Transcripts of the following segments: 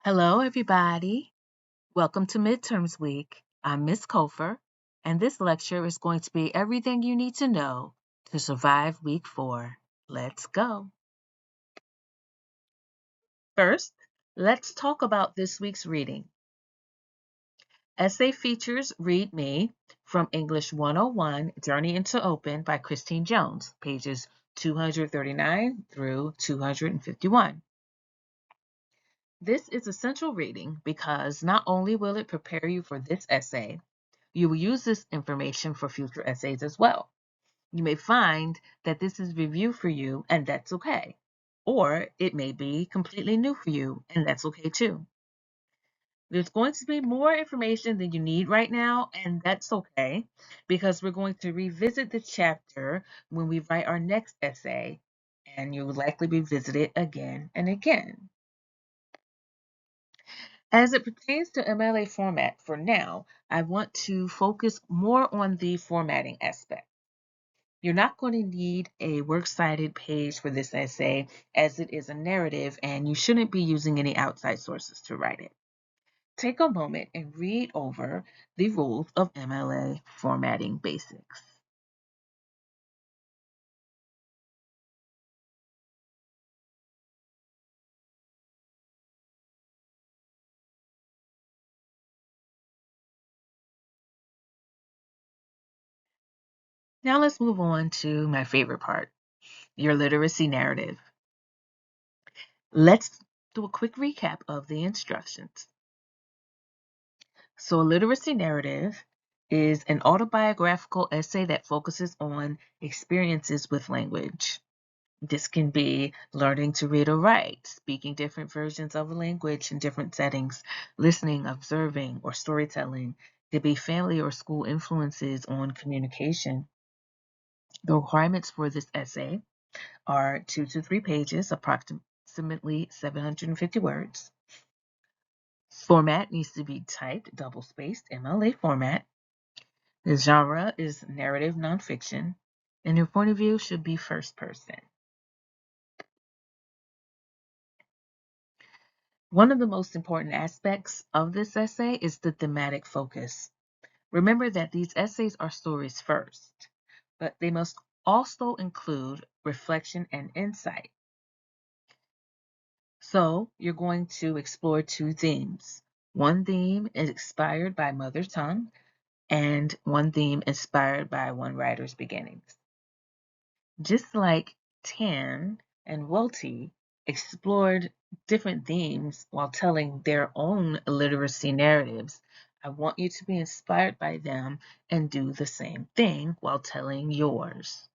Hello, everybody. Welcome to Midterms Week. I'm Miss Kofer, and this lecture is going to be everything you need to know to survive week 4. Let's go. First, let's talk about this week's reading. Essay features Read Me from English 101 Journey into Open by Christine Jones, pages 239 through 251. This is essential reading because not only will it prepare you for this essay, you will use this information for future essays as well. You may find that this is review for you, and that's okay. Or it may be completely new for you, and that's okay too. There's going to be more information than you need right now, and that's okay, because we're going to revisit the chapter when we write our next essay, and you will likely revisit it again and again. As it pertains to MLA format for now, I want to focus more on the formatting aspect. You're not going to need a works cited page for this essay as it is a narrative and you shouldn't be using any outside sources to write it. Take a moment and read over the rules of MLA formatting basics. Now let's move on to my favorite part, your literacy narrative. Let's do a quick recap of the instructions. So, a literacy narrative is an autobiographical essay that focuses on experiences with language. This can be learning to read or write, speaking different versions of a language in different settings, listening, observing, or storytelling. It could be family or school influences on communication. The requirements for this essay are 2 to 3 pages, approximately 750 words. Format needs to be typed, double-spaced, MLA format. The genre is narrative nonfiction, and your point of view should be first person. One of the most important aspects of this essay is the thematic focus. Remember that these essays are stories first, but they must also include reflection and insight. So you're going to explore 2 themes. One theme is inspired by mother tongue, and one theme inspired by one writer's beginnings. Just like Tan and Welty explored different themes while telling their own literacy narratives, I want you to be inspired by them and do the same thing while telling yours.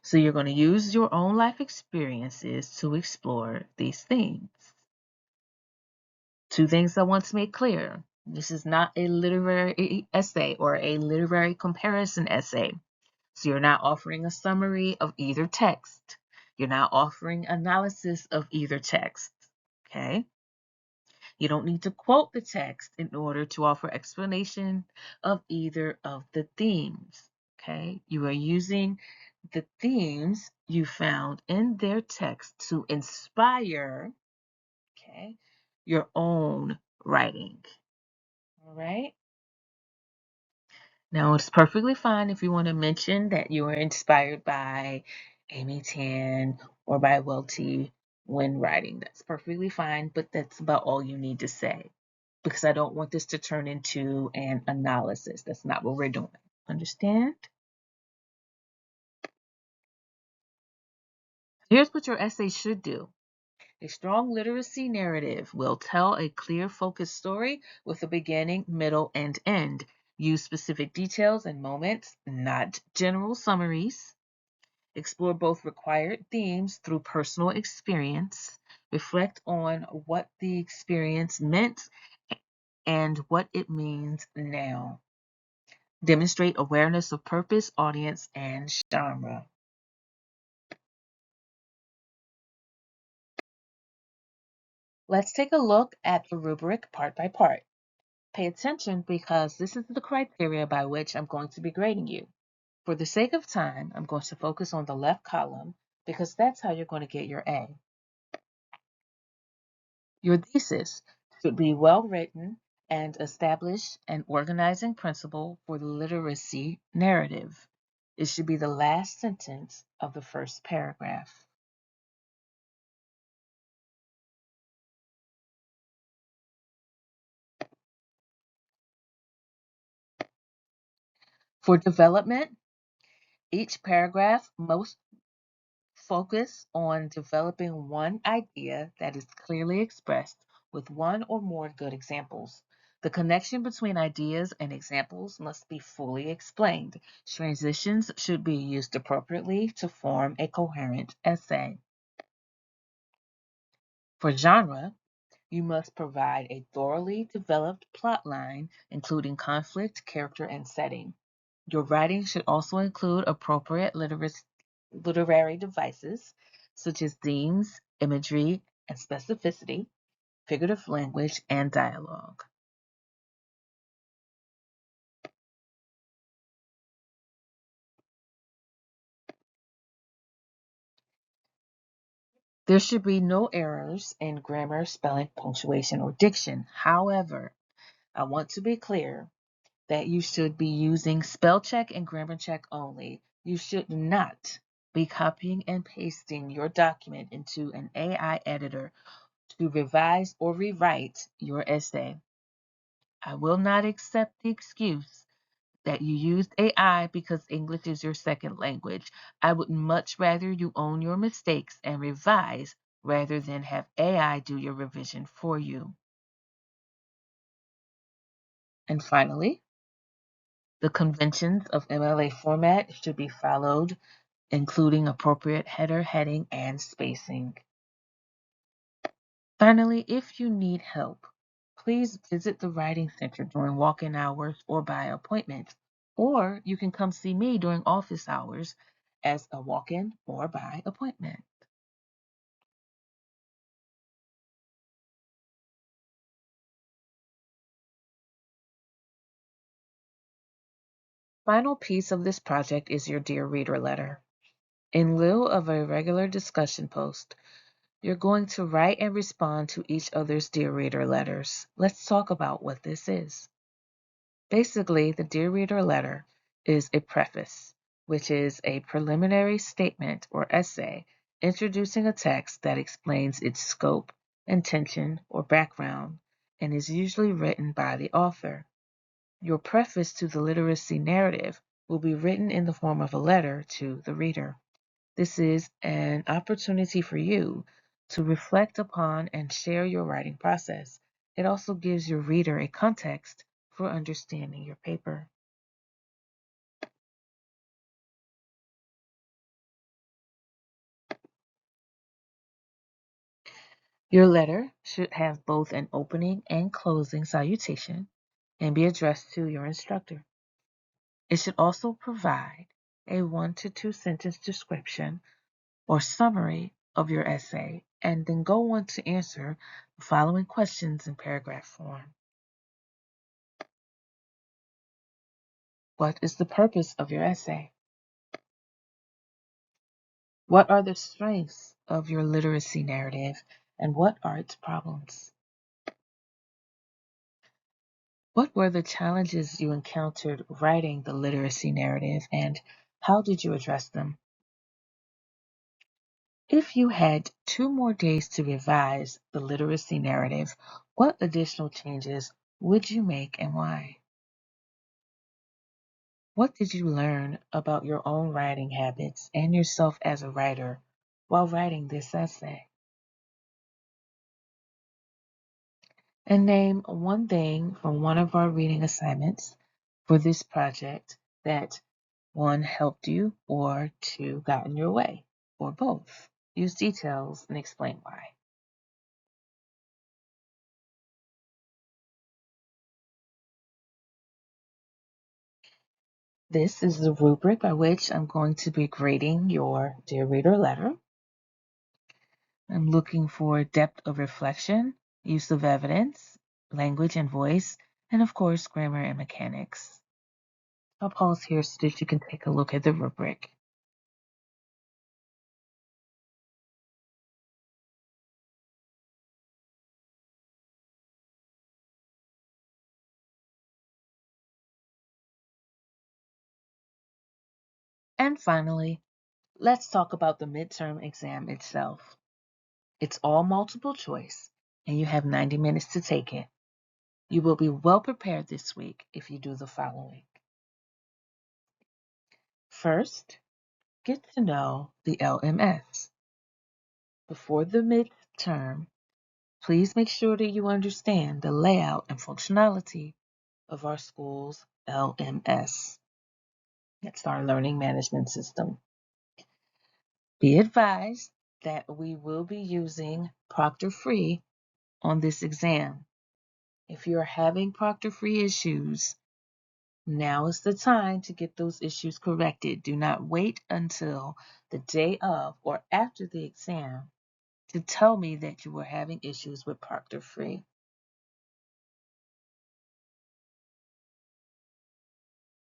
So you're going to use your own life experiences to explore these themes. 2 things I want to make clear. This is not a literary essay or a literary comparison essay. So you're not offering a summary of either text. You're not offering analysis of either text. Okay? You don't need to quote the text in order to offer explanation of either of the themes. Okay? You are using the themes you found in their text to inspire, okay, your own writing. All right? Now, it's perfectly fine if you want to mention that you were inspired by Amy Tan or by Welty when writing. That's perfectly fine, but that's about all you need to say because I don't want this to turn into an analysis. That's not what we're doing. Understand? Here's what your essay should do. A strong literacy narrative will tell a clear, focused story with a beginning, middle, and end. Use specific details and moments, not general summaries. Explore both required themes through personal experience. Reflect on what the experience meant and what it means now. Demonstrate awareness of purpose, audience, and genre. Let's take a look at the rubric part by part. Pay attention because this is the criteria by which I'm going to be grading you. For the sake of time, I'm going to focus on the left column because that's how you're going to get your A. Your thesis should be well written and establish an organizing principle for the literacy narrative. It should be the last sentence of the first paragraph. For development, each paragraph must focus on developing one idea that is clearly expressed with one or more good examples. The connection between ideas and examples must be fully explained. Transitions should be used appropriately to form a coherent essay. For genre, you must provide a thoroughly developed plot line, including conflict, character, and setting. Your writing should also include appropriate literary devices, such as themes, imagery, and specificity, figurative language, and dialogue. There should be no errors in grammar, spelling, punctuation, or diction. However, I want to be clear that you should be using spell check and grammar check only. You should not be copying and pasting your document into an AI editor to revise or rewrite your essay. I will not accept the excuse that you used AI because English is your second language. I would much rather you own your mistakes and revise rather than have AI do your revision for you. And finally, the conventions of MLA format should be followed, including appropriate header, heading, and spacing. Finally, if you need help, please visit the Writing Center during walk-in hours or by appointment, or you can come see me during office hours as a walk-in or by appointment. Final piece of this project is your Dear Reader letter. In lieu of a regular discussion post, you're going to write and respond to each other's Dear Reader letters. Let's talk about what this is. Basically, the Dear Reader letter is a preface, which is a preliminary statement or essay introducing a text that explains its scope, intention, or background, and is usually written by the author. Your preface to the literacy narrative will be written in the form of a letter to the reader. This is an opportunity for you to reflect upon and share your writing process. It also gives your reader a context for understanding your paper. Your letter should have both an opening and closing salutation and be addressed to your instructor. It should also provide a 1 to 2 sentence description or summary of your essay and then go on to answer the following questions in paragraph form. What is the purpose of your essay? What are the strengths of your literacy narrative and what are its problems? What were the challenges you encountered writing the literacy narrative and how did you address them? If you had 2 more days to revise the literacy narrative, what additional changes would you make and why? What did you learn about your own writing habits and yourself as a writer while writing this essay? And name one thing from one of our reading assignments for this project that one helped you or two got in your way, or both. Use details and explain why. This is the rubric by which I'm going to be grading your Dear Reader letter. I'm looking for depth of reflection, use of evidence, language and voice, and of course, grammar and mechanics. I'll pause here so that you can take a look at the rubric. And finally, let's talk about the midterm exam itself. It's all multiple choice, and you have 90 minutes to take it. You will be well prepared this week if you do the following. First, get to know the LMS. Before the midterm, please make sure that you understand the layout and functionality of our school's LMS. That's our learning management system. Be advised that we will be using Proctor Free on this exam. If you're having Proctor Free issues, now is the time to get those issues corrected. Do not wait until the day of or after the exam to tell me that you were having issues with Proctor Free.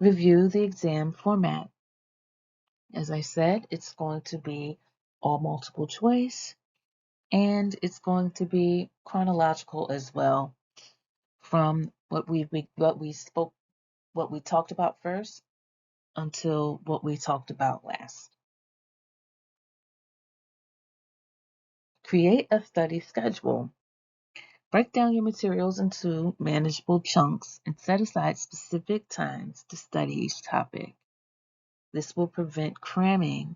Review the exam format. As I said, it's going to be all multiple choice and it's going to be chronological as well from what we talked about first until what we talked about last. Create a study schedule. Break down your materials into manageable chunks and set aside specific times to study each topic. This will prevent cramming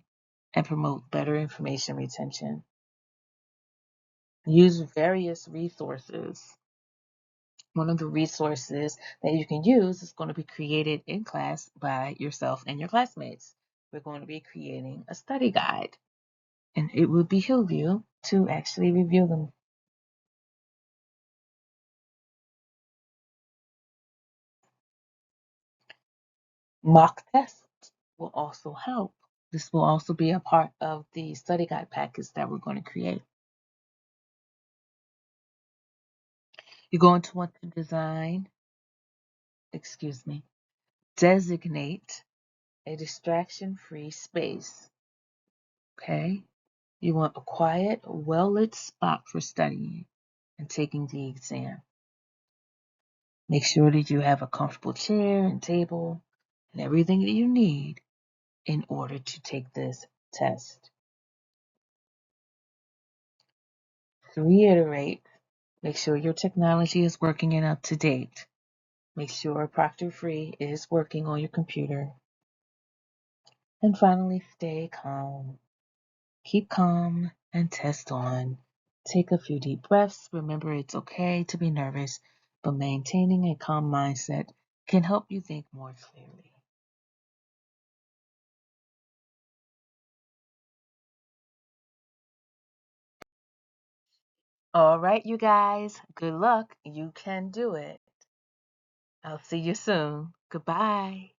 and promote better information retention. Use various resources. One of the resources that you can use is going to be created in class by yourself and your classmates. We're going to be creating a study guide, and it will behoove you to actually review them. Mock tests will also help. This will also be a part of the study guide package that we're going to create. You're going to want to designate a distraction-free space. Okay? You want a quiet, well-lit spot for studying and taking the exam. Make sure that you have a comfortable chair and table and everything that you need in order to take this test. To reiterate, make sure your technology is working and up to date. Make sure Proctor Free is working on your computer. And finally, stay calm. Keep calm and test on. Take a few deep breaths. Remember, it's okay to be nervous, but maintaining a calm mindset can help you think more clearly. All right, you guys, good luck. You can do it. I'll see you soon. Goodbye.